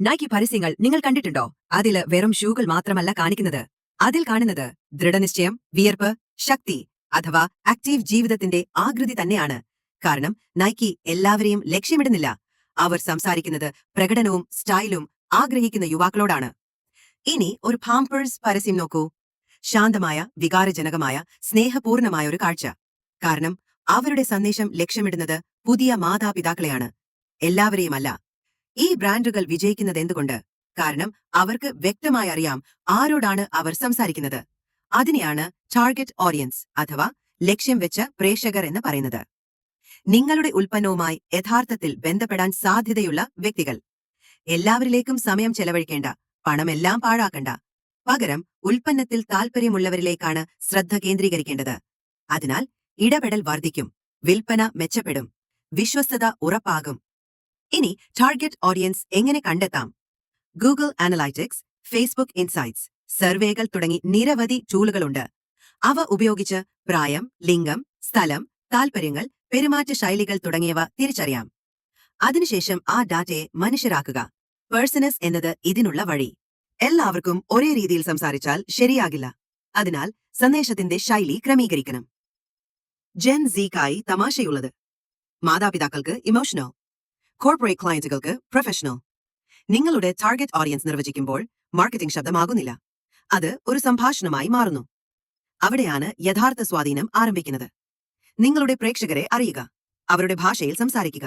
Nike പരസ്യങ്ങൾ നിങ്ങൾ കണ്ടിട്ടുണ്ടോ? അതില് വെറും ഷൂകൾ മാത്രമല്ല കാണിക്കുന്നത്. അതിൽ കാണുന്നത് ദൃഢനിശ്ചയം, വിയർപ്പ്, ശക്തി അഥവാ ആക്റ്റീവ് ജീവിതത്തിന്റെ ആകൃതി തന്നെയാണ്. കാരണം നൈക്കി എല്ലാവരെയും ലക്ഷ്യമിടുന്നില്ല. അവർ സംസാരിക്കുന്നത് പ്രകടനവും സ്റ്റൈലും ആഗ്രഹിക്കുന്ന യുവാക്കളോടാണ്. ഇനി ഒരു പാമ്പേഴ്സ് പരസ്യം നോക്കൂ. ശാന്തമായ, വികാരജനകമായ, സ്നേഹപൂർണമായ ഒരു കാഴ്ച. കാരണം അവരുടെ സന്ദേശം ലക്ഷ്യമിടുന്നത് പുതിയ മാതാപിതാക്കളെയാണ്, എല്ലാവരെയുമല്ല. ഈ ബ്രാൻഡുകൾ വിജയിക്കുന്നത് എന്തുകൊണ്ട്? കാരണം അവർക്ക് വ്യക്തമായി അറിയാം ആരോടാണ് അവർ സംസാരിക്കുന്നത്. അതിനെയാണ് ടാർഗറ്റ് ഓഡിയൻസ് അഥവാ ലക്ഷ്യം വെച്ച പ്രേക്ഷകർ എന്ന് പറയുന്നത്. നിങ്ങളുടെ ഉൽപ്പന്നവുമായി യഥാർത്ഥത്തിൽ ബന്ധപ്പെടാൻ സാധ്യതയുള്ള വ്യക്തികൾ. എല്ലാവരിലേക്കും സമയം ചെലവഴിക്കേണ്ട, പണമെല്ലാം പാഴാക്കണ്ട. പകരം ഉൽപ്പന്നത്തിൽ താൽപ്പര്യമുള്ളവരിലേക്കാണ് ശ്രദ്ധ കേന്ദ്രീകരിക്കേണ്ടത്. അതിനാൽ ഇടപെടൽ വർദ്ധിക്കും, വിൽപ്പന മെച്ചപ്പെടും, വിശ്വസ്തത ഉറപ്പാകും. ഇനി ടാർഗറ്റ് ഓഡിയൻസ് എങ്ങനെ കണ്ടെത്താം? ഗൂഗിൾ അനലൈറ്റിക്സ്, ഫേസ്ബുക്ക് ഇൻസൈറ്റ്സ്, സർവേകൾ തുടങ്ങി നിരവധി ടൂളുകളുണ്ട്. അവ ഉപയോഗിച്ച് പ്രായം, ലിംഗം, സ്ഥലം, താൽപ്പര്യങ്ങൾ, പെരുമാറ്റ ശൈലികൾ തുടങ്ങിയവ തിരിച്ചറിയാം. അതിനുശേഷം ആ ഡാറ്റയെ മനുഷ്യരാക്കുക. പേഴ്സണസ് എന്നത് ഇതിനുള്ള വഴി. എല്ലാവർക്കും ഒരേ രീതിയിൽ സംസാരിച്ചാൽ ശരിയാകില്ല. അതിനാൽ സന്ദേശത്തിന്റെ ശൈലി ക്രമീകരിക്കണം. ജെൻ സിക്കായി തമാശയുള്ളത്, മാതാപിതാക്കൾക്ക് ഇമോഷണൽ, കോർപ്പറേറ്റ് ക്ലയന്റുകൾക്ക് പ്രൊഫഷണൽ. നിങ്ങളുടെ ടാർഗറ്റ് ഓഡിയൻസ് നിർവചിക്കുമ്പോൾ മാർക്കറ്റിംഗ് ശബ്ദമാകുന്നില്ല, അത് ഒരു സംഭാഷണമായി മാറുന്നു. അവിടെയാണ് യഥാർത്ഥ സ്വാധീനം ആരംഭിക്കുന്നത്. നിങ്ങളുടെ പ്രേക്ഷകരെ അറിയുക, അവരുടെ ഭാഷയിൽ സംസാരിക്കുക.